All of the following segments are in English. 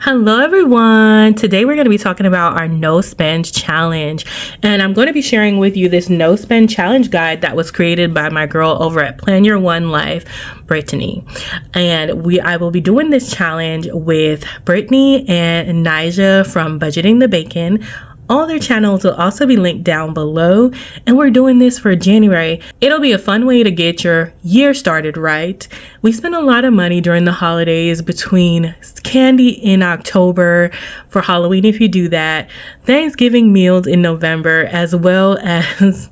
Hello everyone. Today we're going to be talking about our no spend challenge, and I'm going to be sharing with you this no spend challenge guide that was created by my girl over at Plan Your One Life, Brittany. And I will be doing this challenge with Brittany and Nija from Budgeting the Bacon. All their channels will also be linked down below, and we're doing this for January. It'll be a fun way to get your year started right. We spend a lot of money during the holidays, between candy in October for Halloween if you do that, Thanksgiving meals in November, as well as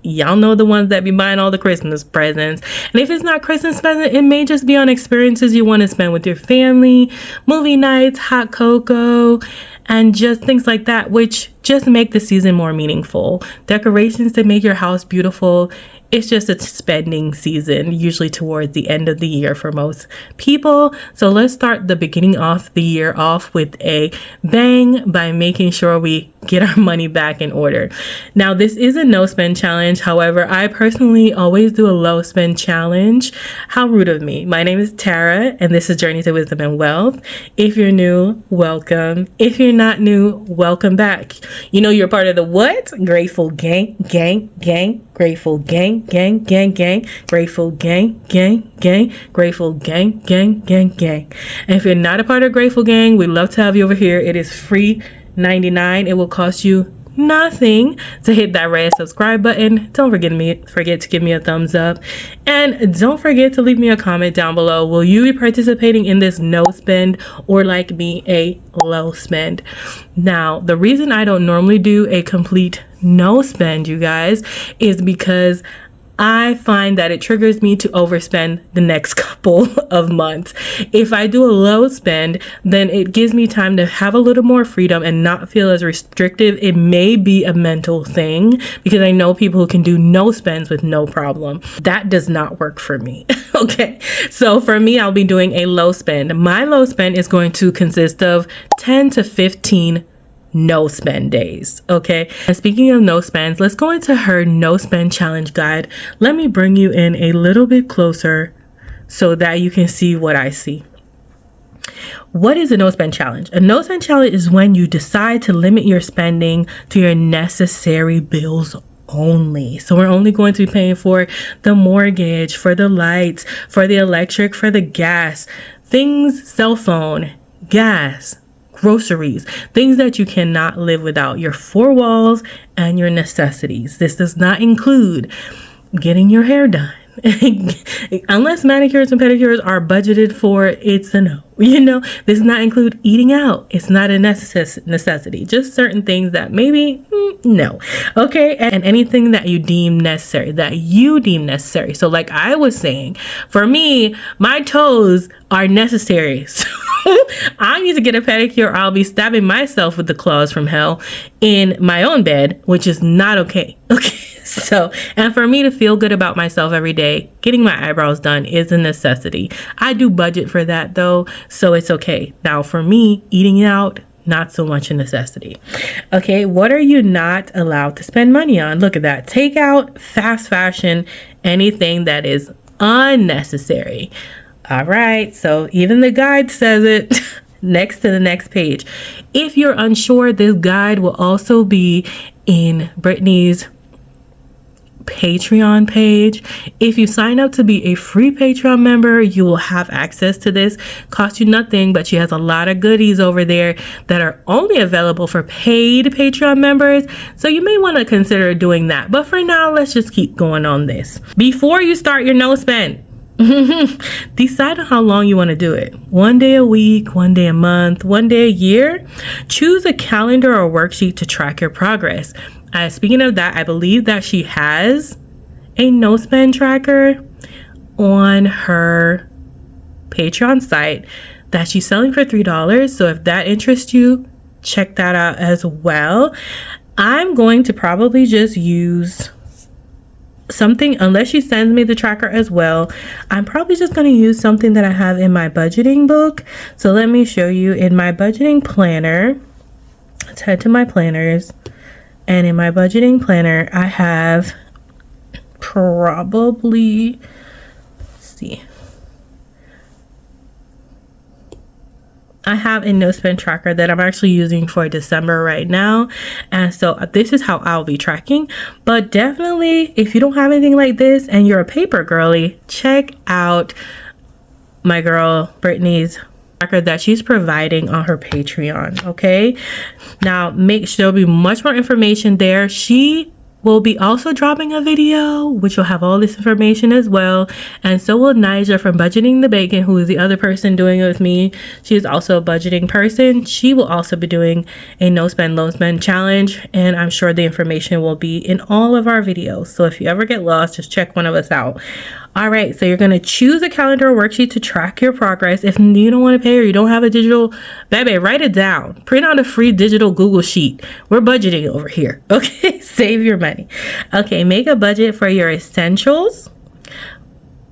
y'all know the ones that be buying all the Christmas presents. And if it's not Christmas present, it may just be on experiences you want to spend with your family, movie nights, hot cocoa, and just things like that, which just make the season more meaningful. Decorations to make your house beautiful. It's just a spending season, usually towards the end of the year for most people. So let's start the beginning of the year off with a bang by making sure we get our money back in order. Now, this is a no spend challenge. However, I personally always do a low spend challenge. How rude of me. My name is Tara, and this is Journey to Wisdom and Wealth. If you're new, welcome. If you're not new, welcome back. You know you're part of the what? Grateful gang, gang, gang. Grateful gang, gang, gang, gang. Grateful gang, gang, gang. Grateful gang, gang, gang, gang. And if you're not a part of Grateful Gang, we'd love to have you over here. It is free $99. It will cost you nothing to hit that red subscribe button. Don't forget to give me a thumbs up, and don't forget to leave me a comment down below. Will you be participating in this no spend, or like me, a low spend? Now, the reason I don't normally do a complete no spend, you guys, is because I find that it triggers me to overspend the next couple of months. If I do a low spend, then it gives me time to have a little more freedom and not feel as restrictive. It may be a mental thing, because I know people who can do no spends with no problem. That does not work for me. Okay, so for me, I'll be doing a low spend. My low spend is going to consist of 10 to 15 no spend days. Okay, and speaking of no spends, let's go into her no spend challenge guide. Let me bring you in a little bit closer so that you can see what I see. What is a no spend challenge? A no spend challenge is when you decide to limit your spending to your necessary bills only. So we're only going to be paying for the mortgage, for the lights, for the electric, for the gas, things, cell phone, gas, groceries, things that you cannot live without, your four walls and your necessities. This does not include getting your hair done. Unless manicures and pedicures are budgeted for, it's a no. This does not include eating out. It's not a necessity. Just certain things that maybe no. Okay, and anything that you deem necessary, So like I was saying, for me, my toes are necessary. So I need to get a pedicure, or I'll be stabbing myself with the claws from hell in my own bed, which is not okay. Okay. So, and for me to feel good about myself every day, getting my eyebrows done is a necessity. I do budget for that though, so it's okay. Now for me, eating out, not so much a necessity. Okay, what are you not allowed to spend money on? Look at that. Takeout, fast fashion, anything that is unnecessary. All right, so even the guide says it. Next to the next page. If you're unsure, this guide will also be in Brittany's Patreon page. If you sign up to be a free Patreon member, you will have access to this. Cost you nothing, but she has a lot of goodies over there that are only available for paid Patreon members. So you may want to consider doing that. But for now, let's just keep going on this. Before you start your no spend, decide on how long you want to do it. 1 day a week, 1 day a month, 1 day a year. Choose a calendar or worksheet to track your progress. Speaking of that, I believe that she has a no spend tracker on her Patreon site that she's selling for $3. So if that interests you, check that out as well. I'm going to probably just use something, unless she sends me the tracker as well. I'm probably just going to use something that I have in my budgeting book. So let me show you in my budgeting planner. Let's head to my planners. And in my budgeting planner, I have probably, let's see, I have a no spend tracker that I'm actually using for December right now, and so this is how I'll be tracking. But definitely, if you don't have anything like this and you're a paper girly, check out my girl Brittany's tracker that she's providing on her Patreon. Okay, now make sure there'll be much more information there. She will be also dropping a video which will have all this information as well, and so will Nyjah from Budgeting the Bacon, who is the other person doing it with me. She is also a budgeting person. She will also be doing a no spend low spend challenge, and I'm sure the information will be in all of our videos, so if you ever get lost, just check one of us out. All right, so you're going to choose a calendar or worksheet to track your progress. If you don't want to pay or you don't have a digital, baby, write it down. Print out a free digital Google sheet. We're budgeting over here. Okay, save your money. Okay, make a budget for your essentials.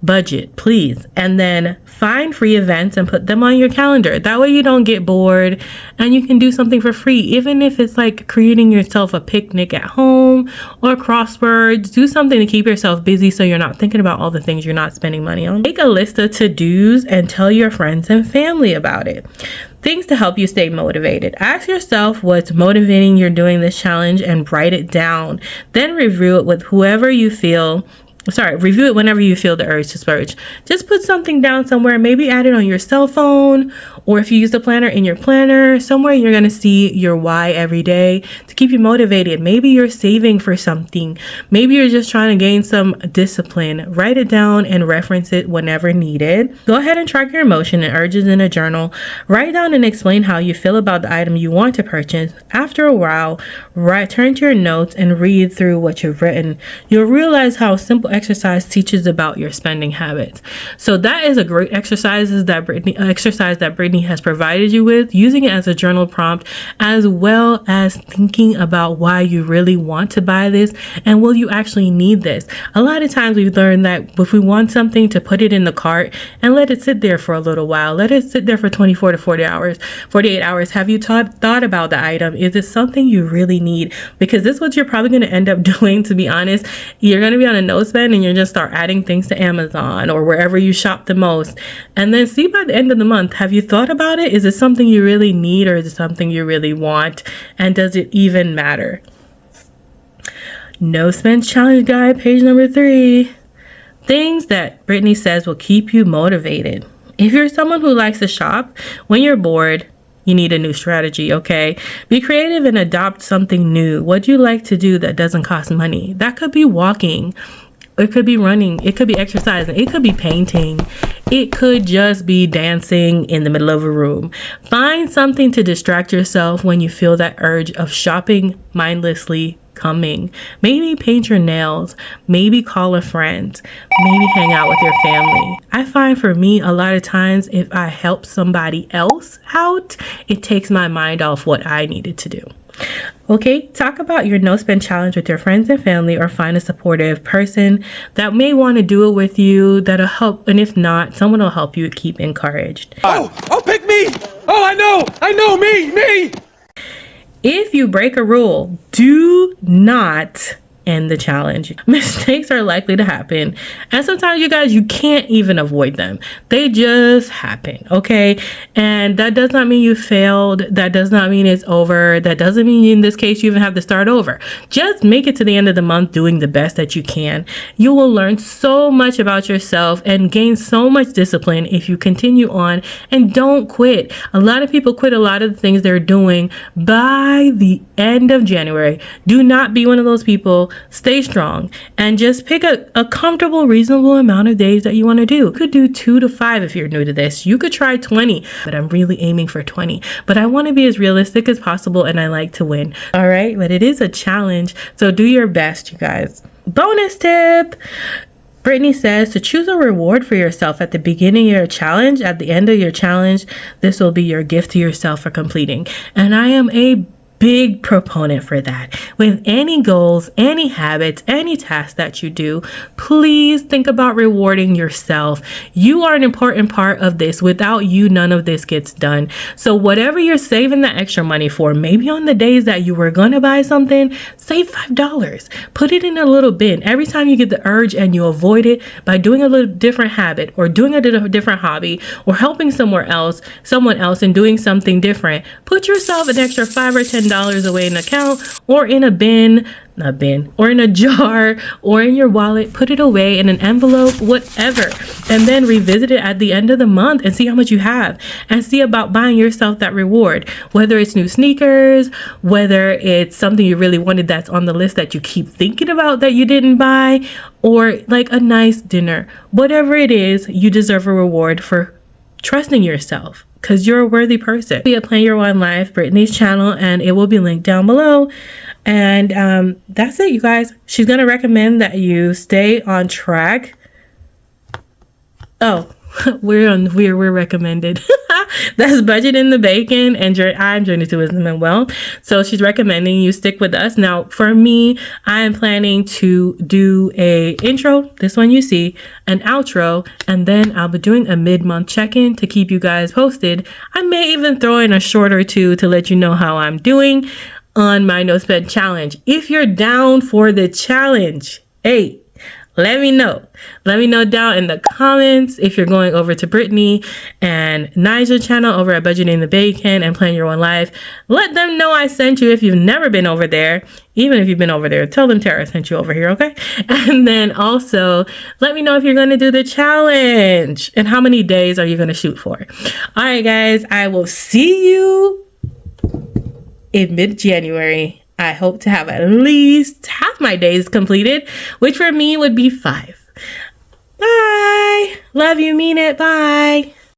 Budget, please, and then find free events and put them on your calendar. That way you don't get bored and you can do something for free, even if it's like creating yourself a picnic at home or crosswords. Do something to keep yourself busy so you're not thinking about all the things you're not spending money on. Make a list of to-dos and tell your friends and family about it. Things to help you stay motivated. Ask yourself what's motivating you doing this challenge and write it down. Then review it with whoever you feel. Review it whenever you feel the urge to splurge. Just put something down somewhere, maybe add it on your cell phone, or if you use the planner, in your planner, somewhere you're going to see your why every day to keep you motivated. Maybe you're saving for something. Maybe you're just trying to gain some discipline. Write it down and reference it whenever needed. Go ahead and track your emotion and urges in a journal. Write down and explain how you feel about the item you want to purchase. After a while, turn to your notes and read through what you've written. You'll realize how simple exercise teaches about your spending habits. So that is a great exercise that Brittany has provided you with, using it as a journal prompt, as well as thinking about why you really want to buy this and will you actually need this. A lot of times we've learned that if we want something, to put it in the cart and let it sit there for a little while. Let it sit there for 24 to 48 hours. Have you thought about the item? Is it something you really need? Because this is what you're probably going to end up doing, to be honest. You're going to be on a no spend and you're just start adding things to Amazon or wherever you shop the most, and then see by the end of the month, have you thought about it? Is it something you really need, or is it something you really want, and does it even matter? No spend challenge guide, page number 3. Things that Brittany says will keep you motivated. If you're someone who likes to shop, when you're bored, you need a new strategy, okay? Be creative and adopt something new. What do you like to do that doesn't cost money? That could be walking. It could be running. It could be exercising. It could be painting. It could just be dancing in the middle of a room. Find something to distract yourself when you feel that urge of shopping mindlessly coming. Maybe paint your nails. Maybe call a friend. Maybe hang out with your family. I find for me, a lot of times, if I help somebody else out, it takes my mind off what I needed to do. Okay, talk about your no spend challenge with your friends and family, or find a supportive person that may want to do it with you, that'll help. And if not, someone will help you keep encouraged. Oh, pick me. Oh, I know, me. If you break a rule, do not end the challenge. Mistakes are likely to happen, and sometimes, you guys, you can't even avoid them. They just happen, okay? And that does not mean you failed. That does not mean it's over. That doesn't mean in this case you even have to start over. Just make it to the end of the month doing the best that you can. You will learn so much about yourself and gain so much discipline if you continue on and don't quit. A lot of people quit a lot of the things they're doing by the end of January. Do not be one of those people. Stay strong and just pick a comfortable, reasonable amount of days that you want to do. You could do 2 to 5 if you're new to this. You could try 20, but I'm really aiming for 20. But I want to be as realistic as possible, and I like to win. All right, but it is a challenge, so do your best, you guys. Bonus tip. Brittany says to choose a reward for yourself at the beginning of your challenge. At the end of your challenge, this will be your gift to yourself for completing. And I am a big proponent for that. With any goals, any habits, any tasks that you do, please think about rewarding yourself. You are an important part of this. Without you, none of this gets done. So whatever you're saving the extra money for, maybe on the days that you were going to buy something, save $5. Put it in a little bin. Every time you get the urge and you avoid it by doing a little different habit or doing a different hobby or helping someone else and doing something different, put yourself an extra $5 or $10 away in an account or in a or in a jar or in your wallet. Put it away in an envelope, whatever, and then revisit it at the end of the month and see how much you have, and see about buying yourself that reward, whether it's new sneakers, whether it's something you really wanted that's on the list that you keep thinking about that you didn't buy, or like a nice dinner. Whatever it is, you deserve a reward for trusting yourself, because you're a worthy person. Be a Plan Your One Life, Brittany's channel, and it will be linked down below. And that's it, you guys. She's gonna recommend that you stay on track. Oh, we're recommended. That's Budgeting the Bacon, and I'm Journey to Wisdom and Wealth. So she's recommending you stick with us. Now, for me, I am planning to do a intro, this one you see, an outro, and then I'll be doing a mid-month check-in to keep you guys posted. I may even throw in a short or two to let you know how I'm doing on my no spend challenge. If you're down for the challenge, hey, let me know. Let me know down in the comments if you're going over to Brittany and Nigel's channel over at Budgeting the Bacon and Plan Your One Life. Let them know I sent you if you've never been over there. Even if you've been over there, tell them Tara sent you over here, okay? And then also, let me know if you're going to do the challenge and how many days are you going to shoot for. All right, guys, I will see you in mid-January. I hope to have at least half my days completed, which for me would be 5. Bye. Love you, mean it. Bye.